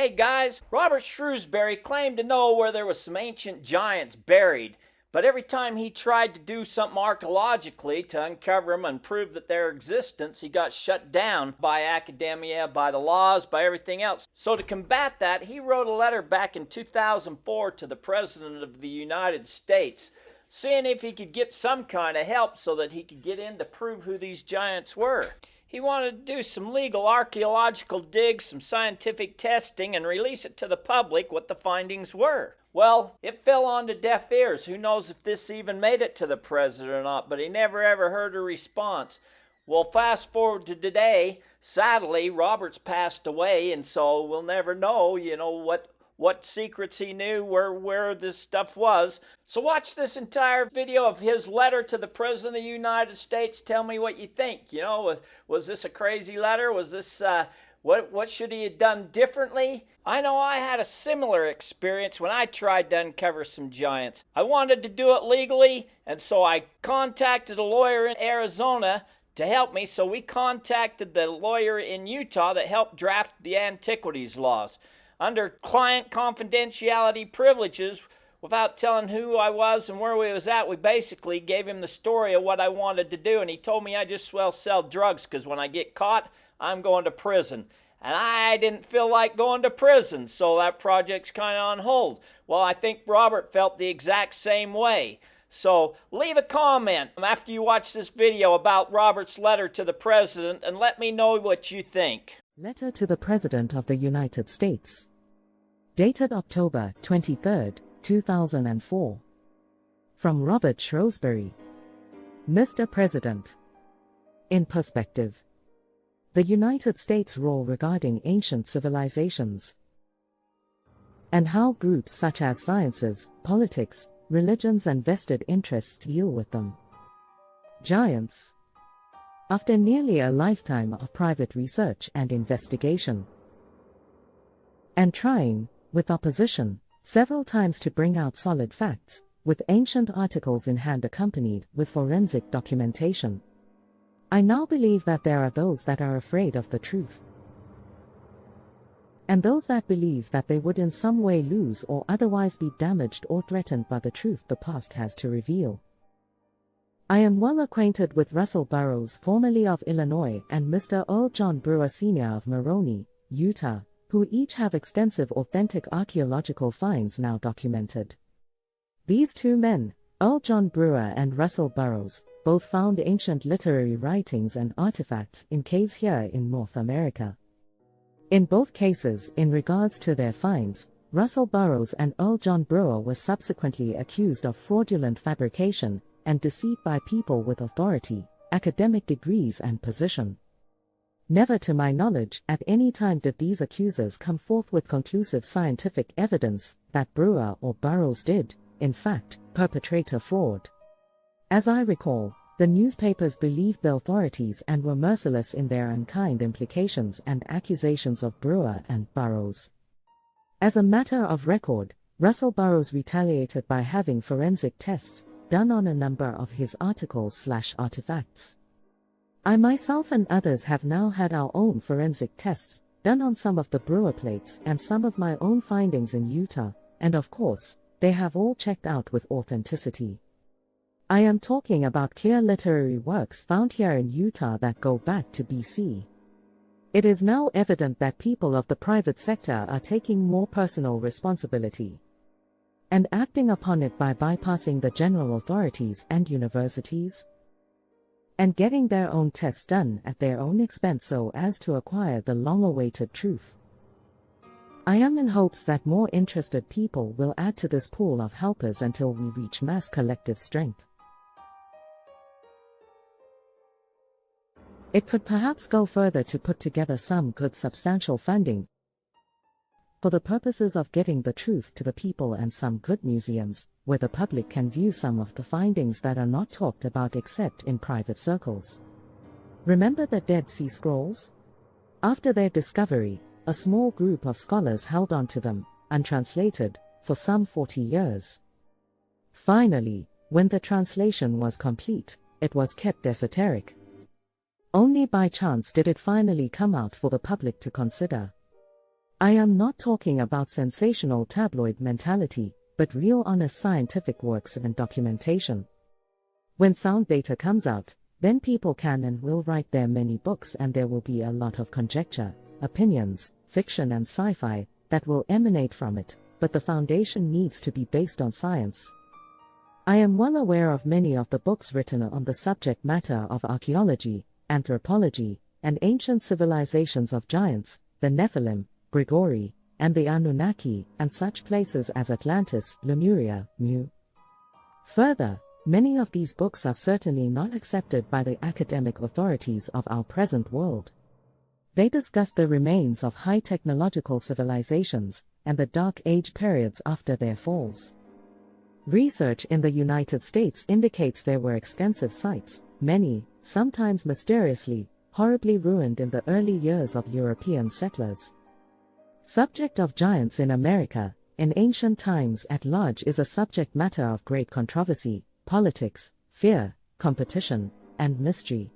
Hey guys, Robert Shrewsbury claimed to know where there was some ancient giants buried, but every time he tried to do something archaeologically to uncover them and prove that their existence, he got shut down by academia, by the laws, by everything else. So to combat that, he wrote a letter back in 2004 to the President of the United States, seeing if he could get some kind of help so that he could get in to prove who these giants were. He wanted to do some legal archaeological digs, some scientific testing, and release it to the public what the findings were. Well, it fell onto deaf ears. Who knows if this even made it to the president or not, but he never ever heard a response. Well, fast forward to today, sadly, Robert's passed away, and so we'll never know, what secrets he knew, where this stuff was. So watch this entire video of his letter to the President of the United States. Tell me what you think. Was this a crazy letter? Was this, what should he have done differently? I know I had a similar experience when I tried to uncover some giants. I wanted to do it legally, and so I contacted a lawyer in Arizona to help me. So we contacted the lawyer in Utah that helped draft the antiquities laws. Under client confidentiality privileges, without telling who I was and where we was at, we basically gave him the story of what I wanted to do, and he told me I just sell drugs because when I get caught, I'm going to prison. And I didn't feel like going to prison, so that project's kind of on hold. Well, I think Robert felt the exact same way. So leave a comment after you watch this video about Robert's letter to the president and let me know what you think. Letter to the President of the United States. Dated October 23, 2004. From Robert Shrewsbury. Mr. President. In perspective. The United States' role regarding ancient civilizations. And how groups such as sciences, politics, religions and vested interests deal with them. Giants. After nearly a lifetime of private research and investigation, and trying, with opposition, several times to bring out solid facts, with ancient articles in hand accompanied with forensic documentation, I now believe that there are those that are afraid of the truth, and those that believe that they would in some way lose or otherwise be damaged or threatened by the truth the past has to reveal. I am well acquainted with Russell Burrows, formerly of Illinois, and Mr. Earl John Brewer Sr. of Maroney, Utah, who each have extensive authentic archaeological finds now documented. These two men, Earl John Brewer and Russell Burrows, both found ancient literary writings and artifacts in caves here in North America. In both cases, in regards to their finds, Russell Burrows and Earl John Brewer were subsequently accused of fraudulent fabrication and deceit by people with authority, academic degrees and position. Never to my knowledge at any time did these accusers come forth with conclusive scientific evidence that Brewer or Burrows did, in fact, perpetrate a fraud. As I recall, the newspapers believed the authorities and were merciless in their unkind implications and accusations of Brewer and Burrows. As a matter of record, Russell Burrows retaliated by having forensic tests done on a number of his articles/artifacts. I myself and others have now had our own forensic tests done on some of the Brewer plates and some of my own findings in Utah, and of course, they have all checked out with authenticity. I am talking about clear literary works found here in Utah that go back to BC. It is now evident that people of the private sector are taking more personal responsibility and acting upon it by bypassing the general authorities and universities, and getting their own tests done at their own expense so as to acquire the long-awaited truth. I am in hopes that more interested people will add to this pool of helpers until we reach mass collective strength. It could perhaps go further to put together some good substantial funding for the purposes of getting the truth to the people, and some good museums, where the public can view some of the findings that are not talked about except in private circles. Remember the Dead Sea Scrolls? After their discovery, a small group of scholars held on to them, untranslated, for some 40 years. Finally, when the translation was complete, it was kept esoteric. Only by chance did it finally come out for the public to consider. I am not talking about sensational tabloid mentality, but real honest scientific works and documentation. When sound data comes out, then people can and will write their many books, and there will be a lot of conjecture, opinions, fiction and sci-fi that will emanate from it, but the foundation needs to be based on science. I am well aware of many of the books written on the subject matter of archaeology, anthropology, and ancient civilizations of giants, the Nephilim, Brewer, and the Anunnaki, and such places as Atlantis, Lemuria, Mu. Further, many of these books are certainly not accepted by the academic authorities of our present world. They discuss the remains of high technological civilizations and the Dark Age periods after their falls. Research in the United States indicates there were extensive sites, many, sometimes mysteriously, horribly ruined in the early years of European settlers. Subject of giants in America, in ancient times at large, is a subject matter of great controversy, politics, fear, competition, and mystery.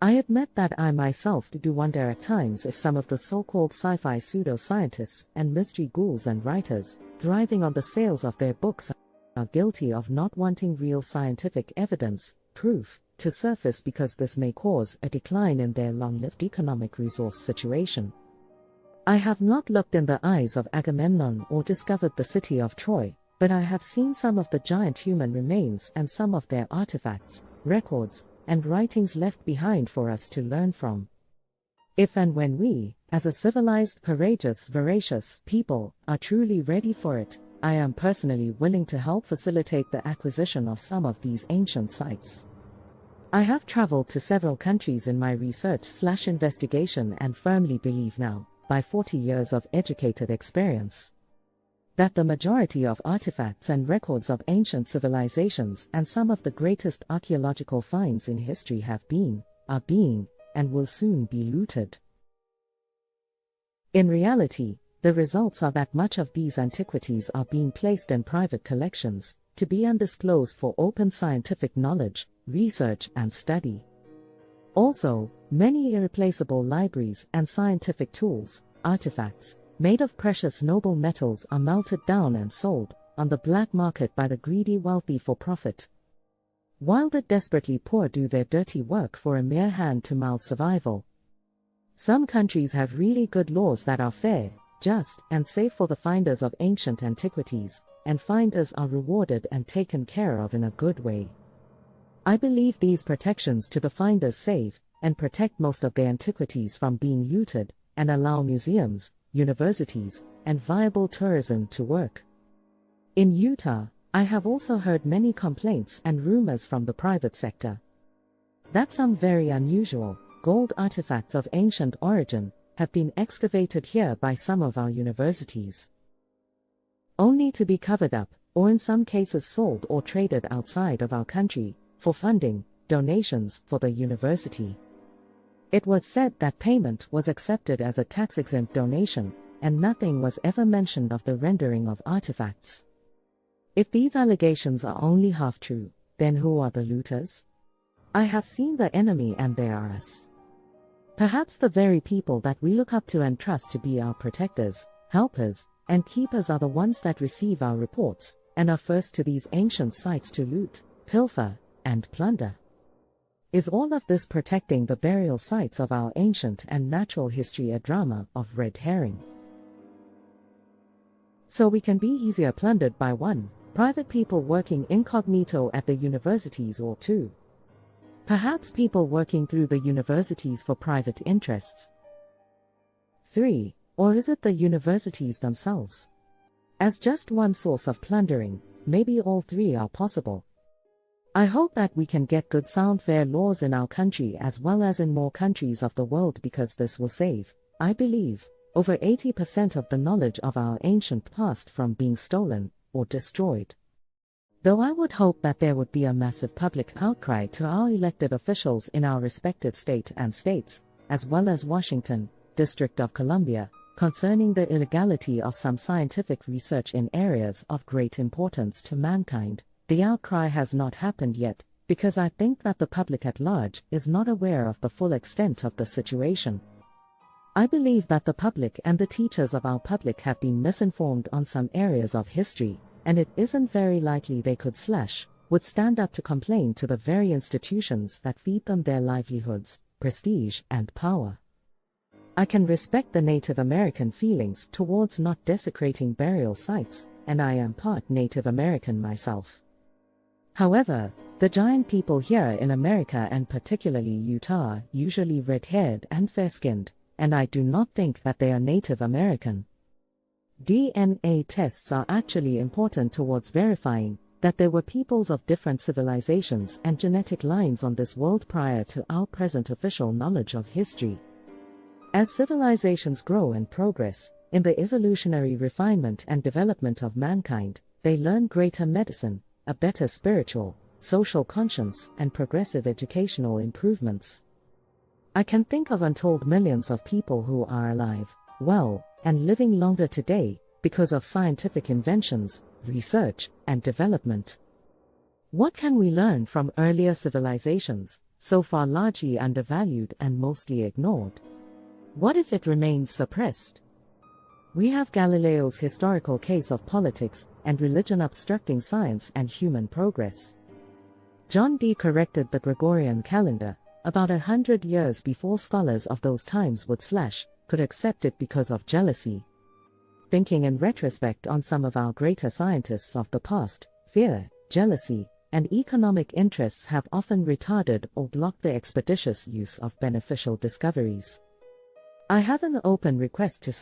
I admit that I myself do wonder at times if some of the so-called sci-fi pseudo-scientists and mystery ghouls and writers, thriving on the sales of their books, are guilty of not wanting real scientific evidence, proof, to surface because this may cause a decline in their long-lived economic resource situation. I have not looked in the eyes of Agamemnon or discovered the city of Troy, but I have seen some of the giant human remains and some of their artifacts, records, and writings left behind for us to learn from. If and when we, as a civilized, courageous, voracious people, are truly ready for it, I am personally willing to help facilitate the acquisition of some of these ancient sites. I have traveled to several countries in my research/investigation and firmly believe now, by 40 years of educated experience, that the majority of artifacts and records of ancient civilizations and some of the greatest archaeological finds in history have been, are being, and will soon be looted. In reality, the results are that much of these antiquities are being placed in private collections, to be undisclosed for open scientific knowledge, research and study. Also, many irreplaceable libraries and scientific tools, artifacts, made of precious noble metals are melted down and sold on the black market by the greedy wealthy for profit, while the desperately poor do their dirty work for a mere hand-to-mouth survival. Some countries have really good laws that are fair, just, and safe for the finders of ancient antiquities, and finders are rewarded and taken care of in a good way. I believe these protections to the finders save and protect most of the antiquities from being looted, and allow museums, universities, and viable tourism to work. In Utah, I have also heard many complaints and rumors from the private sector that some very unusual, gold artifacts of ancient origin have been excavated here by some of our universities, only to be covered up, or in some cases sold or traded outside of our country, for funding, donations for the university. It was said that payment was accepted as a tax-exempt donation, and nothing was ever mentioned of the rendering of artifacts. If these allegations are only half true, then who are the looters? I have seen the enemy, and they are us. Perhaps the very people that we look up to and trust to be our protectors, helpers, and keepers are the ones that receive our reports, and are first to these ancient sites to loot, pilfer, and plunder. Is all of this protecting the burial sites of our ancient and natural history a drama of red herring? So we can be easier plundered by 1, private people working incognito at the universities, or 2, perhaps people working through the universities for private interests. 3, or is it the universities themselves? As just one source of plundering, maybe all 3 are possible. I hope that we can get good sound fair laws in our country as well as in more countries of the world, because this will save, I believe, over 80% of the knowledge of our ancient past from being stolen or destroyed. Though I would hope that there would be a massive public outcry to our elected officials in our respective state and states, as well as Washington, District of Columbia, concerning the illegality of some scientific research in areas of great importance to mankind. The outcry has not happened yet, because I think that the public at large is not aware of the full extent of the situation. I believe that the public and the teachers of our public have been misinformed on some areas of history, and it isn't very likely they would stand up to complain to the very institutions that feed them their livelihoods, prestige, and power. I can respect the Native American feelings towards not desecrating burial sites, and I am part Native American myself. However, the giant people here in America and particularly Utah are usually red-haired and fair-skinned, and I do not think that they are Native American. DNA tests are actually important towards verifying that there were peoples of different civilizations and genetic lines on this world prior to our present official knowledge of history. As civilizations grow and progress, in the evolutionary refinement and development of mankind, they learn greater medicine, a better spiritual, social conscience, and progressive educational improvements. I can think of untold millions of people who are alive, well, and living longer today because of scientific inventions, research, and development. What can we learn from earlier civilizations, so far largely undervalued and mostly ignored? What if it remains suppressed? We have Galileo's historical case of politics and religion obstructing science and human progress. John Dee corrected the Gregorian calendar about 100 years before scholars of those times could accept it because of jealousy. Thinking in retrospect on some of our greater scientists of the past, fear, jealousy, and economic interests have often retarded or blocked the expeditious use of beneficial discoveries. I have an open request to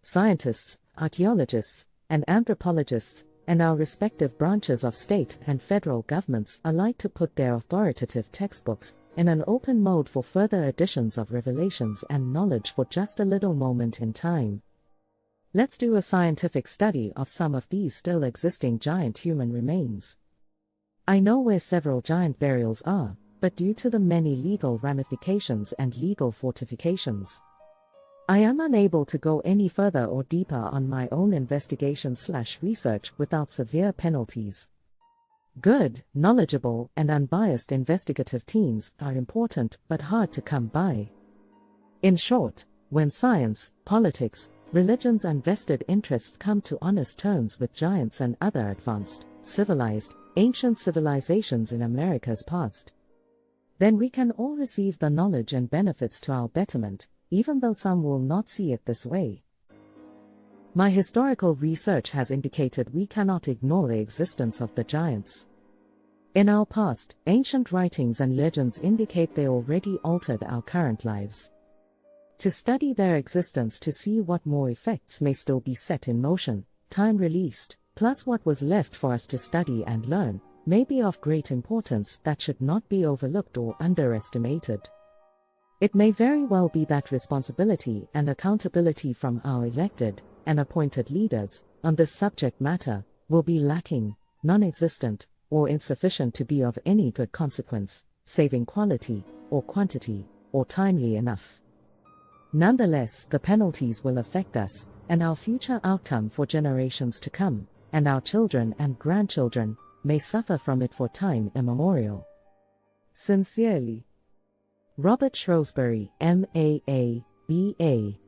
scientists, archaeologists, and anthropologists, and our respective branches of state and federal governments alike to put their authoritative textbooks in an open mode for further additions of revelations and knowledge for just a little moment in time. Let's do a scientific study of some of these still existing giant human remains. I know where several giant burials are, but due to the many legal ramifications and legal fortifications, I am unable to go any further or deeper on my own investigation/research without severe penalties. Good, knowledgeable, and unbiased investigative teams are important but hard to come by. In short, when science, politics, religions and vested interests come to honest terms with giants and other advanced, civilized, ancient civilizations in America's past, then we can all receive the knowledge and benefits to our betterment, even though some will not see it this way. My historical research has indicated we cannot ignore the existence of the giants. In our past, ancient writings and legends indicate they already altered our current lives. To study their existence to see what more effects may still be set in motion, time released, plus what was left for us to study and learn, may be of great importance that should not be overlooked or underestimated. It may very well be that responsibility and accountability from our elected and appointed leaders on this subject matter will be lacking, non-existent, or insufficient to be of any good consequence, saving quality, or quantity, or timely enough. Nonetheless, the penalties will affect us, and our future outcome for generations to come, and our children and grandchildren may suffer from it for time immemorial. Sincerely, Robert Shrewsbury, M.A.A., B.A.